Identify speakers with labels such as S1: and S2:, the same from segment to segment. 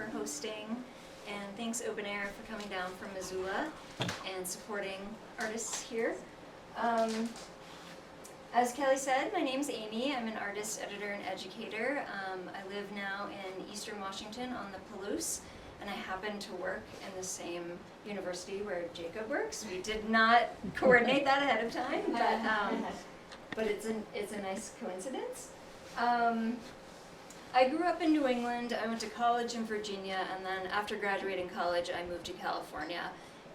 S1: for hosting, and thanks Open Air for coming down from Missoula and supporting artists here. As Kelly said, my name's Amy. I'm an artist, editor, and educator. I live now in Eastern Washington on the Palouse, and I happen to work in the same university where Jacob works. We did not coordinate that ahead of time, but it's a nice coincidence. I grew up in New England. I went to college in Virginia, and then after graduating college, I moved to California,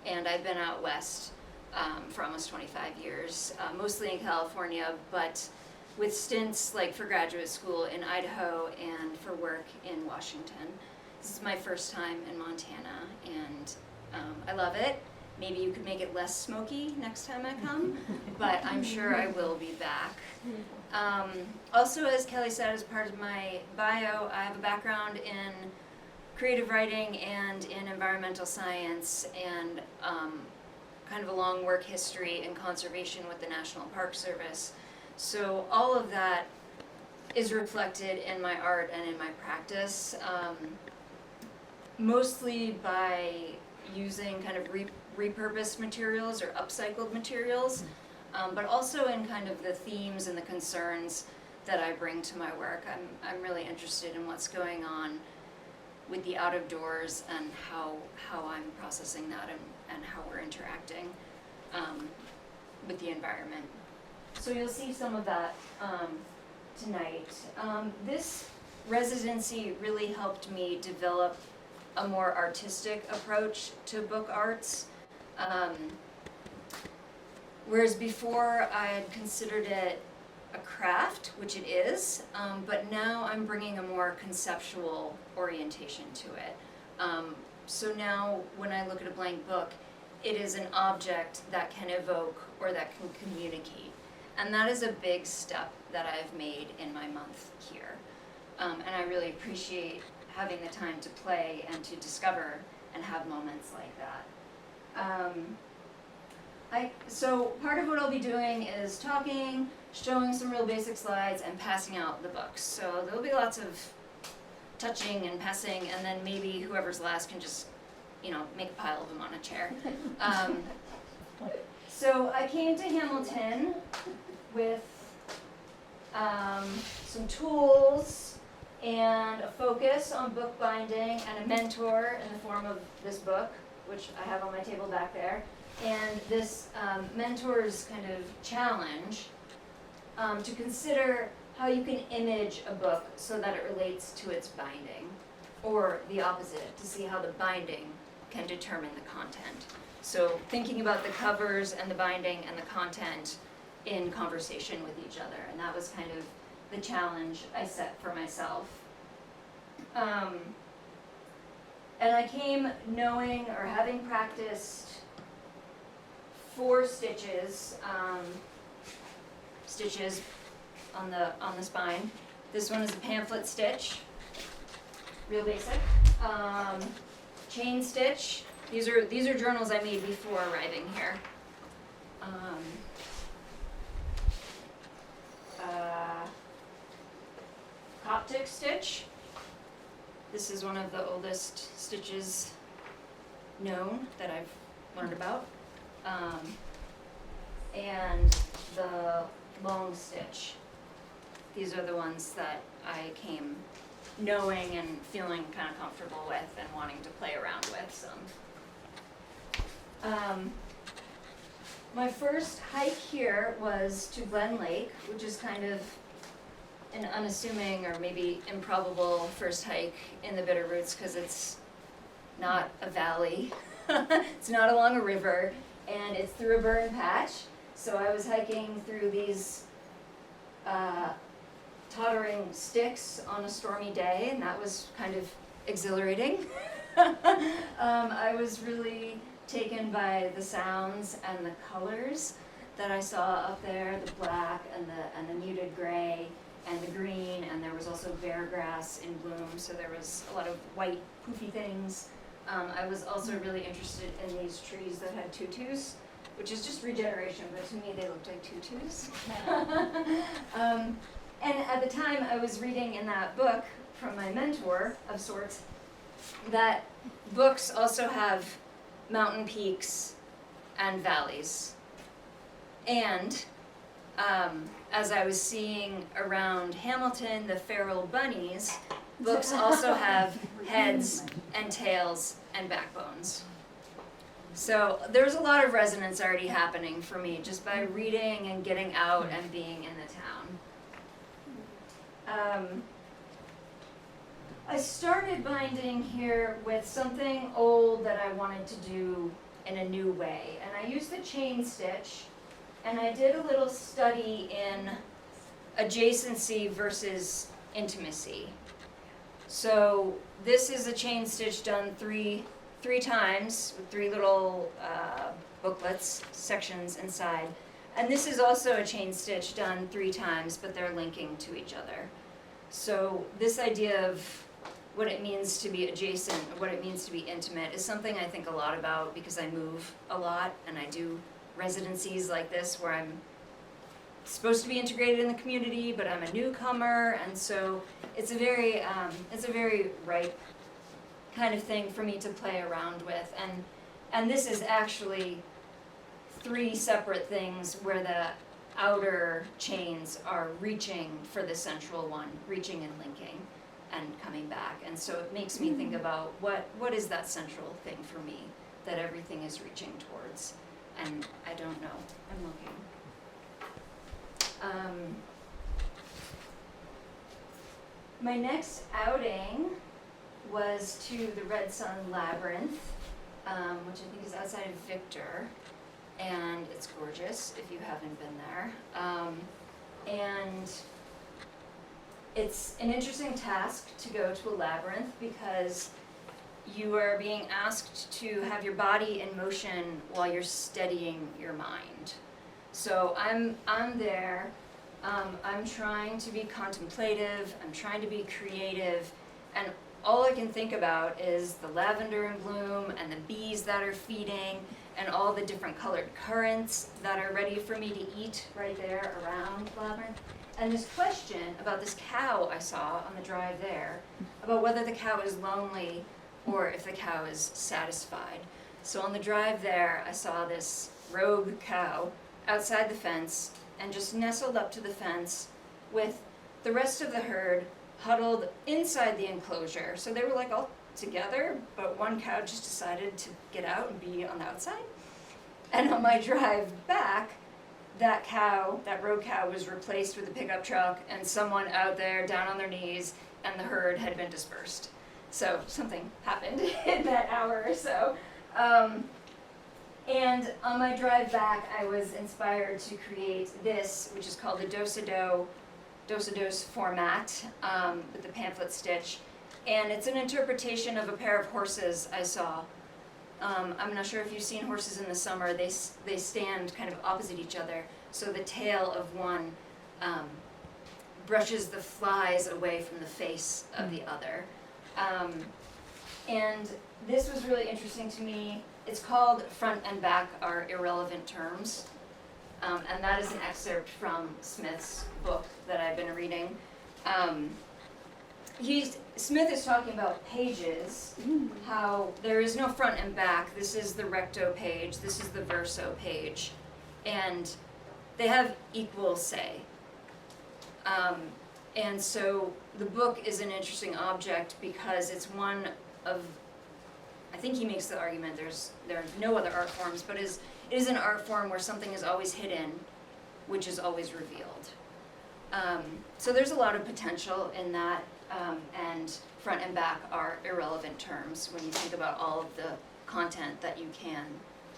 S1: and I've been out west for almost 25 years, mostly in California, but with stints like for graduate school in Idaho and for work in Washington. This is my first time in Montana, and I love it. Maybe you could make it less smoky next time I come, but I'm sure I will be back. Also, as Kelly said, as part of my bio, I have a background in creative writing and in environmental science, and kind of a long work history in conservation with the National Park Service. So all of that is reflected in my art and in my practice, mostly by using kind of repurposed materials or upcycled materials, but also in kind of the themes and the concerns that I bring to my work. I'm really interested in what's going on with the out of doors and how I'm processing that and how we're interacting with the environment. So you'll see some of that tonight. This residency really helped me develop a more artistic approach to book arts. Whereas before I had considered it a craft, which it is, but now I'm bringing a more conceptual orientation to it. So now when I look at a blank book, it is an object that can evoke or that can communicate. And that is a big step that I've made in my month here. And I really appreciate having the time to play and to discover and have moments like that. So part of what I'll be doing is talking, showing some real basic slides, and passing out the books. So there'll be lots of touching and passing, and then maybe whoever's last can just, make a pile of them on a chair. So I came to Hamilton with some tools and a focus on book binding and a mentor in the form of this book, which I have on my table back there. And this mentor's kind of challenge to consider how you can image a book so that it relates to its binding, or the opposite, to see how the binding can determine the content. So thinking about the covers and the binding and the content in conversation with each other, and that was kind of the challenge I set for myself. And I came knowing or having practiced 4 stitches on the spine. This one is a pamphlet stitch, real basic. Chain stitch. These are journals I made before arriving here. Coptic stitch. This is one of the oldest stitches known that I've learned about. And the long stitch. These are the ones that I came knowing and feeling kind of comfortable with and wanting to play around with some. My first hike here was to Glen Lake, which is kind of an unassuming or maybe improbable first hike in the Bitterroots because it's not a valley, it's not along a river, and it's through a burn patch. So I was hiking through these tottering sticks on a stormy day, and that was kind of exhilarating. I was really taken by the sounds and the colors that I saw up there, the black and the muted gray and the green, and there was also bear grass in bloom, so there was a lot of white poofy things. I was also really interested in these trees that had tutus, which is just regeneration, but to me they looked like tutus. And at the time I was reading in that book from my mentor of sorts, that books also have mountain peaks and valleys. And as I was seeing around Hamilton, the feral bunnies, books also have heads and tails and backbones. So there's a lot of resonance already happening for me just by reading and getting out and being in the town. I started binding here with something old that I wanted to do in a new way. And I used the chain stitch, and I did a little study in adjacency versus intimacy. So this is a chain stitch done three times with 3 little booklets, sections inside. And this is also a chain stitch done 3 times, but they're linking to each other. So this idea of what it means to be adjacent, or what it means to be intimate, is something I think a lot about because I move a lot and I do residencies like this where I'm supposed to be integrated in the community, but I'm a newcomer, and so it's a very ripe kind of thing for me to play around with. And this is actually 3 separate things where the outer chains are reaching for the central one, reaching and linking and coming back. And so it makes me think about what is that central thing for me that everything is reaching towards. And I don't know. I'm looking. My next outing was to the Red Sun Labyrinth, which I think is outside of Victor, and it's gorgeous if you haven't been there. And it's an interesting task to go to a labyrinth because you are being asked to have your body in motion while you're steadying your mind. So I'm there, I'm trying to be contemplative, I'm trying to be creative, and all I can think about is the lavender in bloom and the bees that are feeding and all the different colored currants that are ready for me to eat right there around the labyrinth. And this question about this cow I saw on the drive there, about whether the cow is lonely or if the cow is satisfied. So on the drive there, I saw this rogue cow outside the fence and just nestled up to the fence with the rest of the herd huddled inside the enclosure. So they were like all together, but one cow just decided to get out and be on the outside. And on my drive back, that cow, that rogue cow, was replaced with a pickup truck and someone out there down on their knees, and the herd had been dispersed. So something happened in that hour or so. And on my drive back, I was inspired to create this, which is called the dos-a-dos format, with the pamphlet stitch. And it's an interpretation of a pair of horses I saw. I'm not sure if you've seen horses in the summer. They stand kind of opposite each other. So the tail of one brushes the flies away from the face of the other. And this was really interesting to me. It's called Front and Back Are Irrelevant Terms. And that is an excerpt from Smith's book that I've been reading. Smith is talking about pages, how there is no front and back. This is the recto page, this is the verso page, and they have equal say. And so the book is an interesting object because it's one of, I think he makes the argument there are no other art forms, but it is an art form where something is always hidden, which is always revealed. So there's a lot of potential in that. And front and back are irrelevant terms when you think about all of the content that you can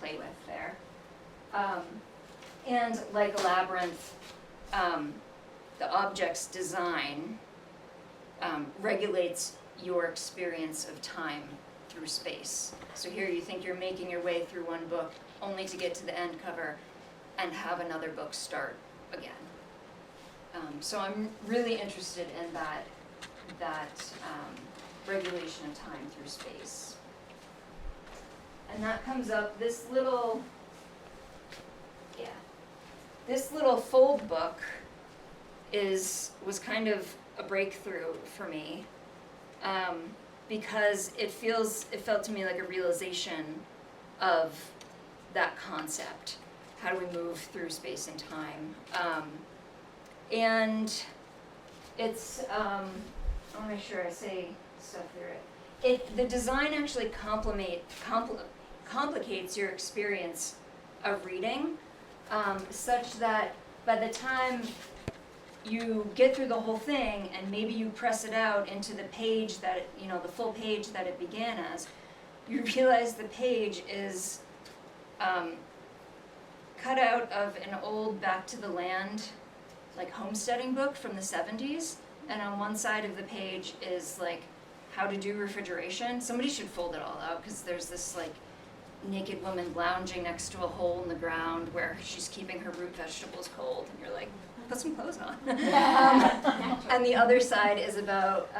S1: play with there. And like a labyrinth, the object's design regulates your experience of time through space. So here you think you're making your way through one book only to get to the end cover and have another book start again. So I'm really interested in that regulation of time through space. And that comes up, this little fold book was kind of a breakthrough for me. because it felt to me like a realization of that concept. How do we move through space and time? And it's, I want to make sure I say stuff through it. The design actually complicates your experience of reading, such that by the time you get through the whole thing and maybe you press it out into the page that it, the full page that it began as, you realize the page is cut out of an old Back to the Land, like homesteading book from the 70s, and on one side of the page is like how to do refrigeration. Somebody should fold it all out, because there's this like naked woman lounging next to a hole in the ground where she's keeping her root vegetables cold, and you're like, put some clothes on. And the other side is about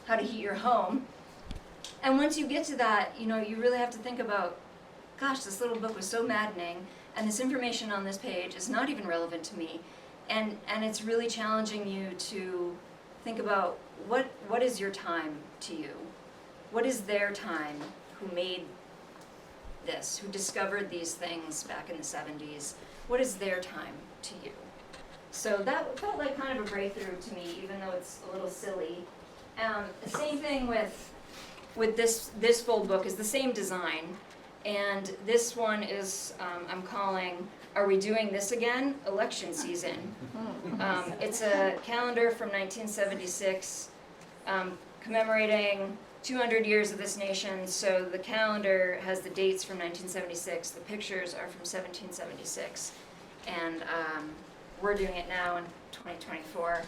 S1: how to heat your home. And once you get to that, you really have to think about, gosh, this little book was so maddening, and this information on this page is not even relevant to me. And it's really challenging you to think about what is your time to you? What is their time who made this, who discovered these things back in the 70s? What is their time to you? So that felt like kind of a breakthrough to me, even though it's a little silly. The same thing with this full book is the same design, and this one is I'm calling "Are We Doing This Again? Election Season." It's a calendar from 1976, commemorating 200 years of this nation. So the calendar has the dates from 1976. The pictures are from 1776, and we're doing it now in 2024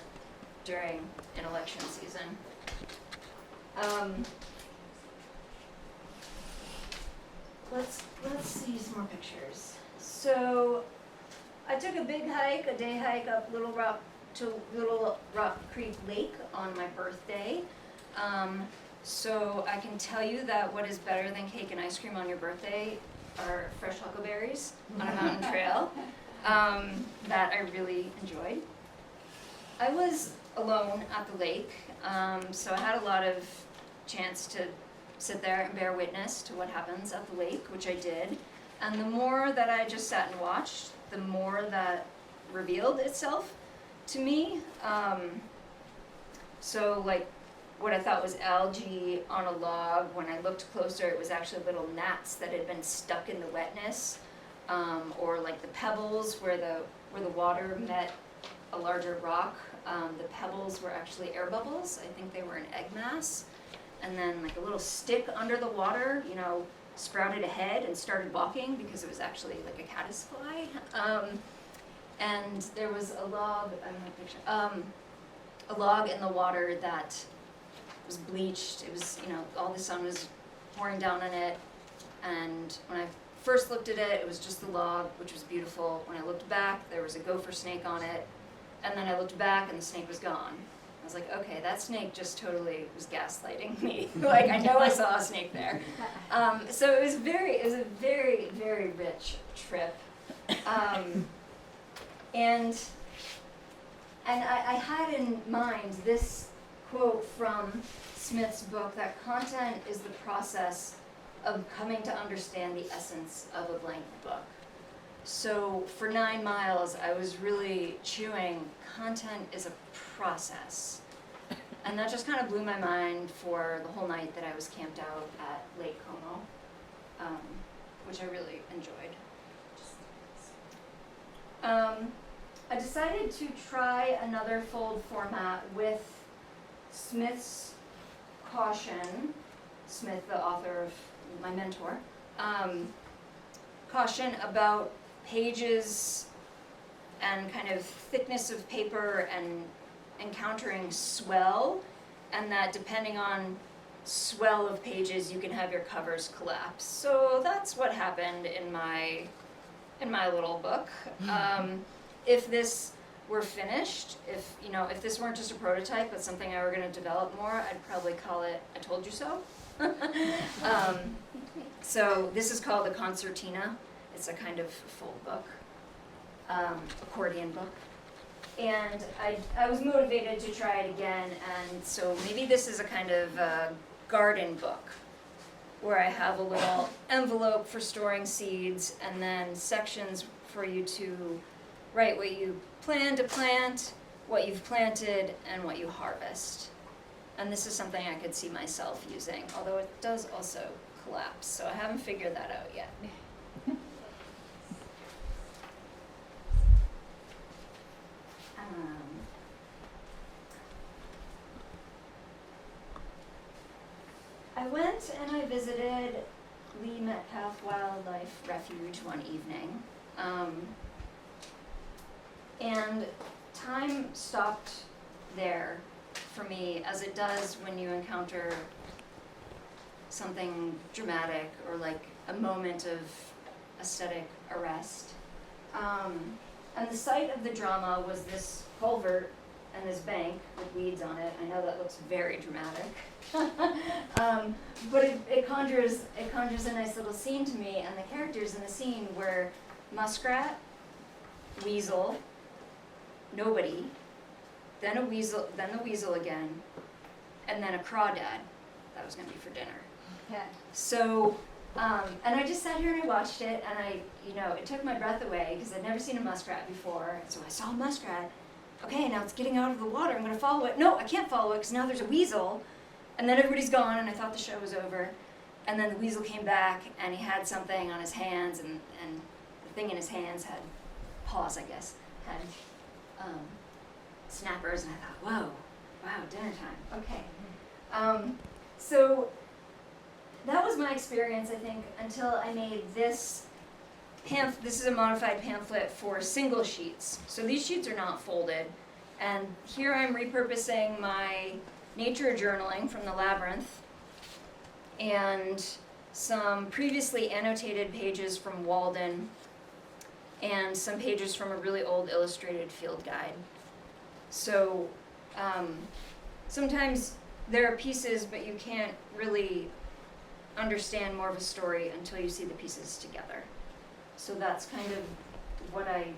S1: during an election season. Let's see some more pictures. So I took a big hike, a day hike up Little Rock Creek Lake on my birthday. So I can tell you that what is better than cake and ice cream on your birthday are fresh huckleberries on a mountain trail. That I really enjoyed. I was alone at the lake, so I had a lot of chance to sit there and bear witness to what happens at the lake, which I did. And the more that I just sat and watched, the more that revealed itself to me. So like what I thought was algae on a log, when I looked closer, it was actually little gnats that had been stuck in the wetness. Or like the pebbles where the water met a larger rock. The pebbles were actually air bubbles. I think they were an egg mass. And then like a little stick under the water, sprouted a head and started walking because it was actually like a caddisfly. And there was a log, a log in the water that was bleached. It was, all the sun was pouring down on it. And when I first looked at it, it was just the log, which was beautiful. When I looked back, there was a gopher snake on it. And then I looked back and the snake was gone. I was like, okay, that snake just totally was gaslighting me. Like, I know I saw a snake there. So it was a very, very rich trip. And I had in mind this quote from Smith's book, that content is the process of coming to understand the essence of a blank book. So for 9 miles, I was really chewing, content is a process. And that just kind of blew my mind for the whole night that I was camped out at Lake Como, which I really enjoyed. I decided to try another fold format with Smith's caution, Smith, the author of my mentor, caution about pages and kind of thickness of paper and encountering swell, and that depending on swell of pages you can have your covers collapse. So that's what happened in my little book. If this were finished, if this weren't just a prototype but something I were going to develop more, I'd probably call it I Told You So. So this is called the Concertina. It's a kind of full book, accordion book. And I was motivated to try it again, and so maybe this is a kind of garden book, where I have a little envelope for storing seeds and then sections for you to write what you plan to plant, what you've planted, and what you harvest. And this is something I could see myself using, although it does also collapse, so I haven't figured that out yet. I went and I visited Lee Metcalf Wildlife Refuge one evening, and time stopped there for me, as it does when you encounter something dramatic or like a moment of aesthetic arrest. And the site of the drama was this culvert and this bank with weeds on it. I know that looks very dramatic, but it conjures a nice little scene to me. And the characters in the scene were muskrat, weasel, nobody, then a weasel, then the weasel again, and then a crawdad that was going to be for dinner.
S2: Yeah.
S1: So, and I just sat here and I watched it, and it took my breath away because I'd never seen a muskrat before. So I saw a muskrat. Okay, now it's getting out of the water. I'm going to follow it. No, I can't follow it because now there's a weasel. And then everybody's gone, and I thought the show was over. And then the weasel came back, and he had something on his hands, and the thing in his hands had paws, I guess, had snappers, and I thought, wow, dinner time. Okay. So that was my experience, I think, until I made this pamphlet. This is a modified pamphlet for single sheets. So these sheets are not folded. And here I'm repurposing my nature journaling from the Labyrinth and some previously annotated pages from Walden and some pages from a really old illustrated field guide. So sometimes there are pieces, but you can't really understand more of a story until you see the pieces together. So that's kind of what I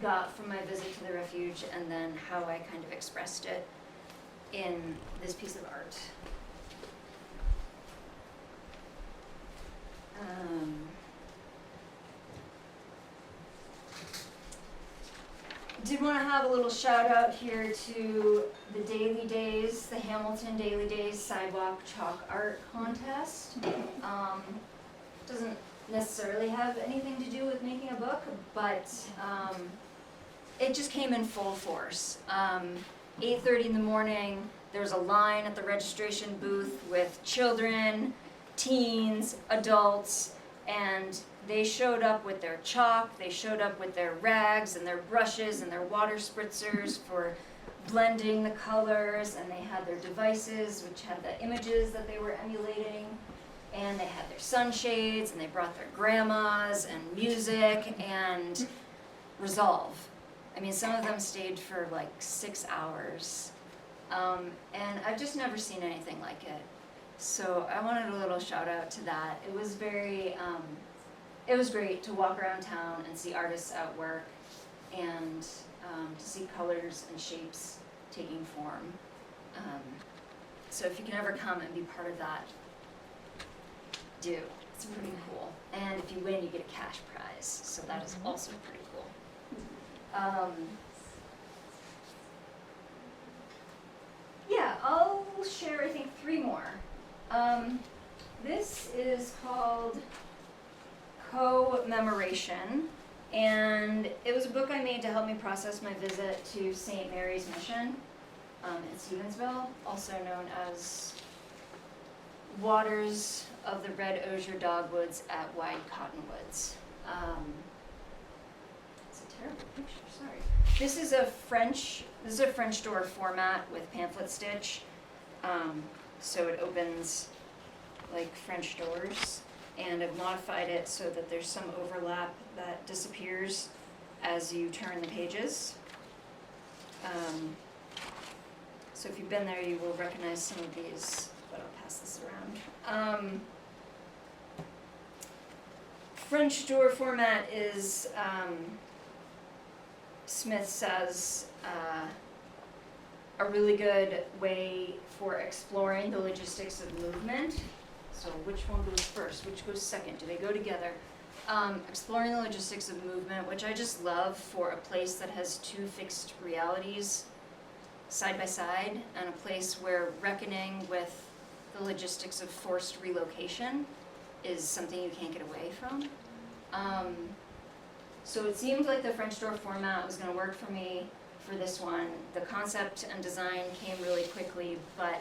S1: got from my visit to the refuge, and then how I kind of expressed it in this piece of art. Did want to have a little shout out here to the Daily Days, the Hamilton Daily Days Sidewalk Chalk Art Contest. Doesn't necessarily have anything to do with making a book, but it just came in full force. 8:30 in the morning, there was a line at the registration booth with children, teens, adults, and they showed up with their chalk, they showed up with their rags and their brushes and their water spritzers for blending the colors, and they had their devices which had the images that they were emulating, and they had their sunshades, and they brought their grandmas, and music, and resolve. I mean, some of them stayed for like 6 hours, and I've just never seen anything like it. So I wanted a little shout out to that. It was it was great to walk around town and see artists at work, and to see colors and shapes taking form. So if you can ever come and be part of that, do. It's pretty cool. And if you win, you get a cash prize. So that is also pretty cool. Yeah, I'll share, I think, 3 more. This is called Co-Memoration, and it was a book I made to help me process my visit to St. Mary's Mission in Stevensville, also known as Waters of the Red Osier Dogwoods at Wide Cottonwoods. It's a terrible picture, sorry. This is a French door format with pamphlet stitch, so it opens like French doors, and I've modified it so that there's some overlap that disappears as you turn the pages. So if you've been there, you will recognize some of these, but I'll pass this around. French door format is, Smith says, a really good way for exploring the logistics of movement. So which one goes first? Which goes second? Do they go together? Exploring the logistics of movement, which I just love for a place that has two fixed realities side by side, and a place where reckoning with the logistics of forced relocation is something you can't get away from. So it seemed like the French door format was going to work for me for this one. The concept and design came really quickly, but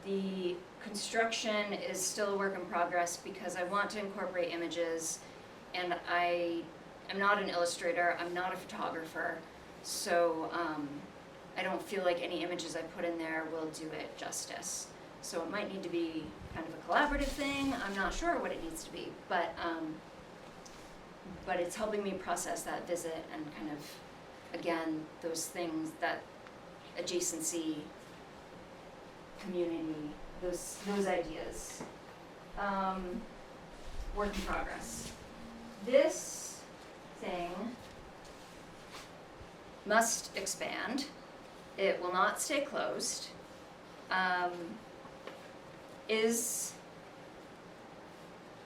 S1: the construction is still a work in progress because I want to incorporate images, and I am not an illustrator, I'm not a photographer, so I don't feel like any images I put in there will do it justice. So it might need to be kind of a collaborative thing. I'm not sure what it needs to be, but it's helping me process that visit and kind of, again, those things, that adjacency, community, those ideas. Work in progress. This thing must expand. It will not stay closed. Is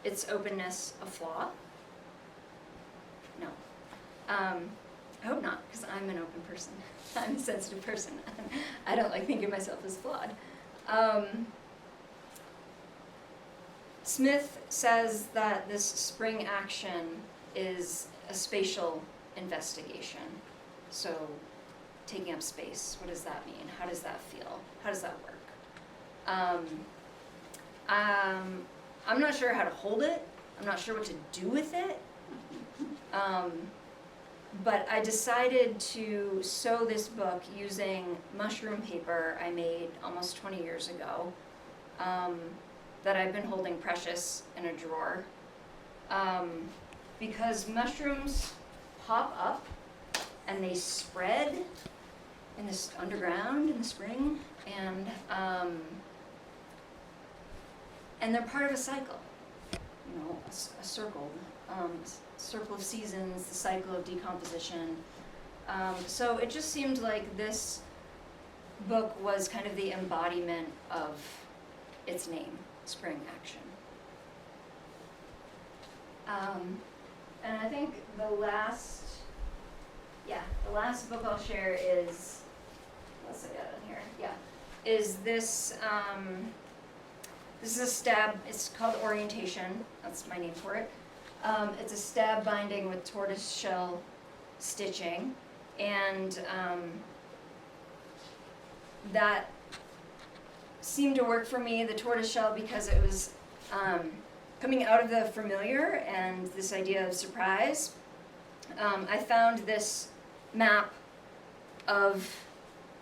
S1: its openness a flaw? No. I hope not, because I'm an open person. I'm a sensitive person. I don't like thinking of myself as flawed. Smith says that this spring action is a spatial investigation. So, taking up space, what does that mean? How does that feel? How does that work? I'm not sure how to hold it. I'm not sure what to do with it. But I decided to sew this book using mushroom paper I made almost 20 years ago, that I've been holding precious in a drawer. Because mushrooms pop up and they spread in this underground in the spring, and they're part of a cycle, you know, a circle. Circle of seasons, the cycle of decomposition. So it just seemed like this book was kind of the embodiment of its name, Spring Action. And I think the last book I'll share is, what's I got on here? Yeah, is this. This is a stab. It's called Orientation. That's my name for it. It's a stab binding with tortoiseshell stitching, and that seemed to work for me, the tortoiseshell, because it was coming out of the familiar and this idea of surprise. I found this map of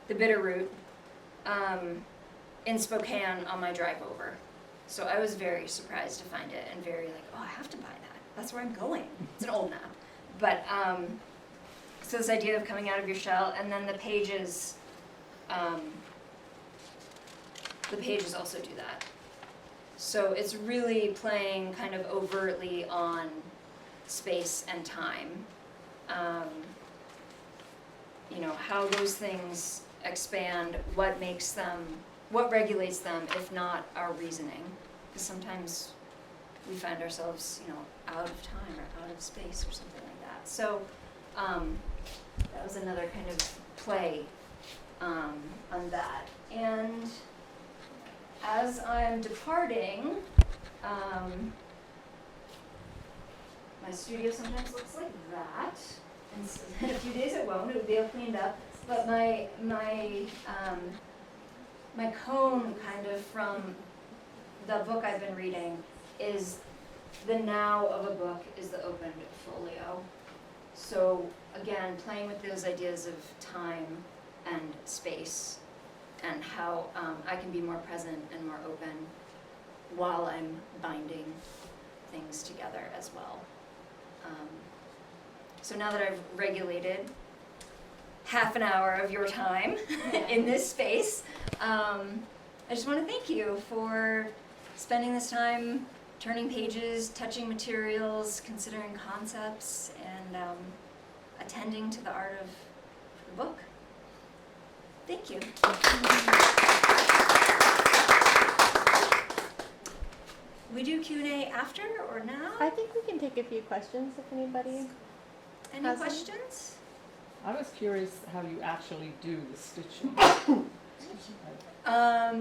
S1: the Bitterroot in Spokane on my drive over. So I was very surprised to find it and very like, oh, I have to buy that. That's where I'm going. It's an old map. But, so this idea of coming out of your shell, and then the pages also do that. So it's really playing kind of overtly on space and time. You know, how those things expand, what regulates them, if not our reasoning. Because sometimes we find ourselves, you know, out of time or out of space or something like that. So that was another kind of play on that. And as I'm departing, my studio sometimes looks like that. And so in a few days it won't. It'll be all cleaned up. But my cone kind of from the book I've been reading is the now of a book is the opened folio. So again, playing with those ideas of time and space and how I can be more present and more open while I'm binding things together as well. So now that I've regulated half an hour of your time in this space, I just want to thank you for spending this time turning pages, touching materials, considering concepts, and attending to the art of the book. Thank you. We do Q&A after or now?
S2: I think we can take a few questions if anybody.
S1: Any
S2: Has any?
S1: questions?
S3: I was curious how you actually do the stitching.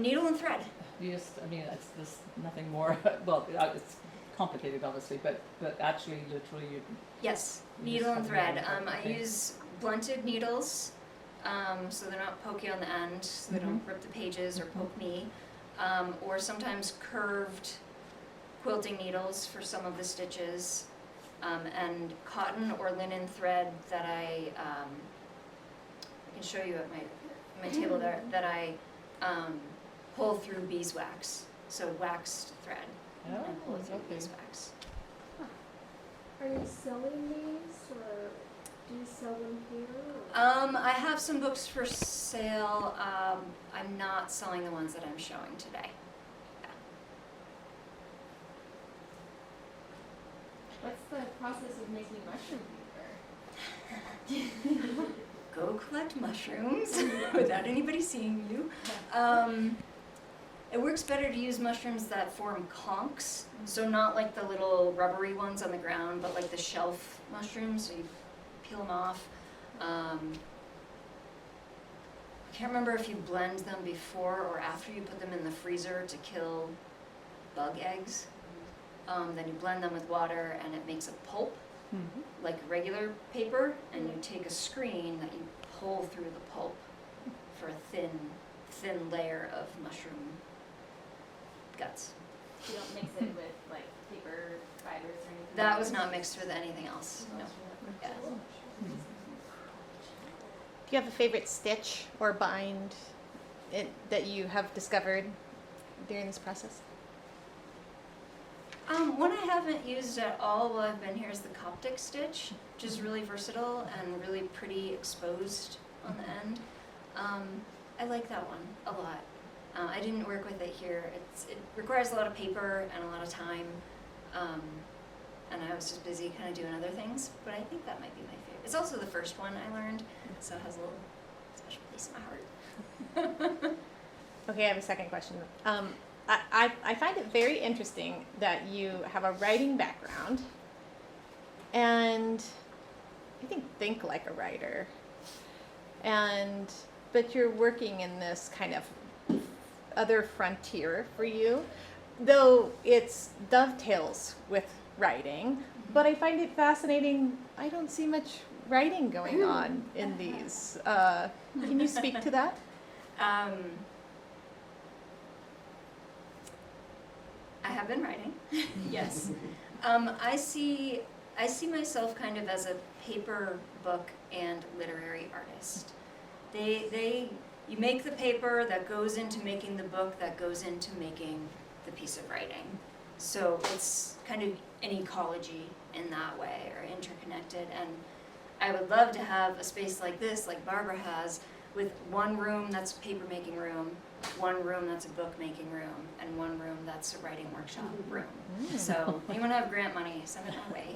S1: Needle and thread.
S3: You just, I mean, it's just nothing more, well, it's complicated obviously, but actually literally you,
S1: Yes,
S3: You
S1: needle
S3: just
S1: and
S3: have
S1: thread.
S3: needle and thread,
S1: I
S3: okay.
S1: use blunted needles, so they're not pokey on the end, so they don't rip the pages or poke me. Or sometimes curved quilting needles for some of the stitches, and cotton or linen thread that I can show you at my table there, that I pull through beeswax, so waxed thread, and pull it through
S3: okay.
S1: beeswax.
S4: Are you selling these, or do you sell them here?
S1: I have some books for sale. I'm not selling the ones that I'm showing today.
S4: What's the process of making mushroom paper?
S1: Go collect mushrooms without anybody seeing you. It works better to use mushrooms that form conchs, so not like the little rubbery ones on the ground, but like the shelf mushrooms, so you peel them off. I can't remember if you blend them before or after you put them in the freezer to kill bug eggs. Then you blend them with water and it makes a pulp, like regular paper, and you take a screen that you pull through the pulp for a thin layer of mushroom guts.
S4: You don't mix it with like paper fibers or anything?
S1: That was not mixed with anything else, no. Yeah.
S2: Do you have a favorite stitch or bind that you have discovered during this process?
S1: One I haven't used at all while I've been here is the Coptic stitch, which is really versatile and really pretty exposed on the end. I like that one a lot. I didn't work with it here. It requires a lot of paper and a lot of time, and I was just busy kind of doing other things, but I think that might be my favorite. It's also the first one I learned, so it has a little special place in my heart.
S2: Okay, I have a second question. I find it very interesting that you have a writing background and I think like a writer, but you're working in this kind of other frontier for you, though it's dovetails with writing, but I find it fascinating. I don't see much writing going on in these. Can you speak to that?
S1: I have been writing, yes. I see myself kind of as a paper, book, and literary artist. You make the paper that goes into making the book that goes into making the piece of writing. So it's kind of an ecology in that way, or interconnected. And I would love to have a space like this, like Barbara has, with one room that's a paper making room, one room that's a book making room, and one room that's a writing workshop room. So anyone have grant money, send it my way.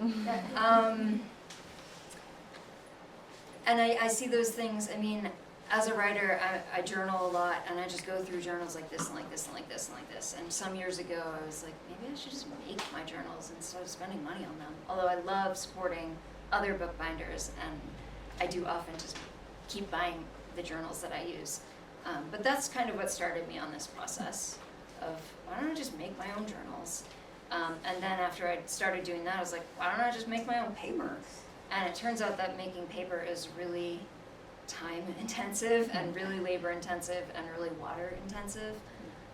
S1: And I see those things. I mean, as a writer, I journal a lot, and I just go through journals like this and like this and like this and like this. And some years ago, I was like, maybe I should just make my journals instead of spending money on them. Although I love supporting other bookbinders, and I do often just keep buying the journals that I use. But that's kind of what started me on this process of, why don't I just make my own journals? And then after I started doing that, I was like, why don't I just make my own paper? And it turns out that making paper is really time intensive and really labor intensive and really water intensive.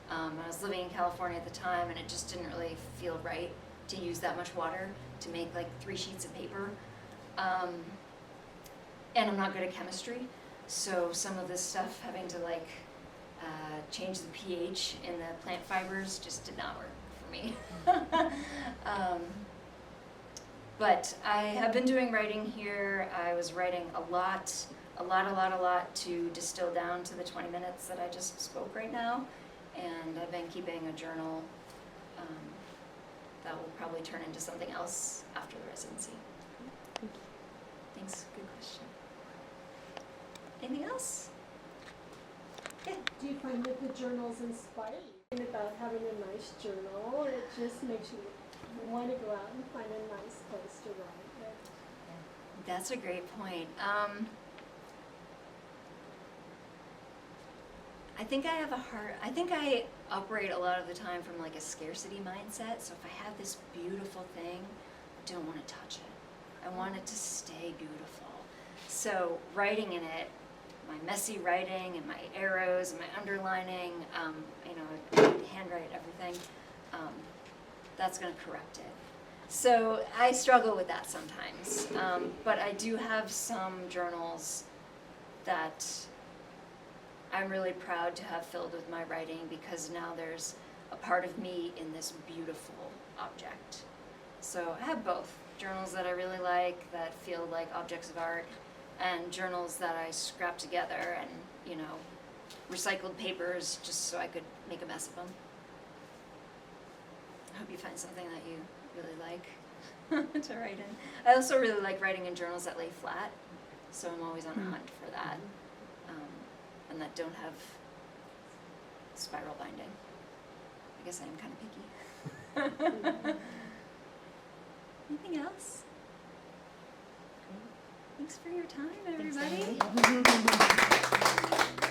S1: I was living in California at the time, and it just didn't really feel right to use that much water to make like 3 sheets of paper. And I'm not good at chemistry, so some of this stuff, having to like change the pH in the plant fibers, just did not work for me. But I have been doing writing here. I was writing a lot to distill down to the 20 minutes that I just spoke right now. And I've been keeping a journal that will probably turn into something else after the residency. Thanks, good question. Anything else?
S4: Do you find that the journals inspire you? About having a nice journal, it just makes you want to go out and find a nice place to write.
S1: That's a great point. I think I operate a lot of the time from like a scarcity mindset. So if I have this beautiful thing, I don't want to touch it. I want it to stay beautiful. So writing in it, my messy writing and my arrows and my underlining, I handwrite everything, that's going to corrupt it. So I struggle with that sometimes, but I do have some journals that I'm really proud to have filled with my writing, because now there's a part of me in this beautiful object. So I have both journals that I really like, that feel like objects of art, and journals that I scrap together and, recycled papers just so I could make a mess of them. I hope you find something that you really like to write in. I also really like writing in journals that lay flat, so I'm always on a hunt for that, and that don't have spiral binding. I guess I am kind of picky. Anything else? Thanks for your time, everybody.
S3: Thanks, Amy.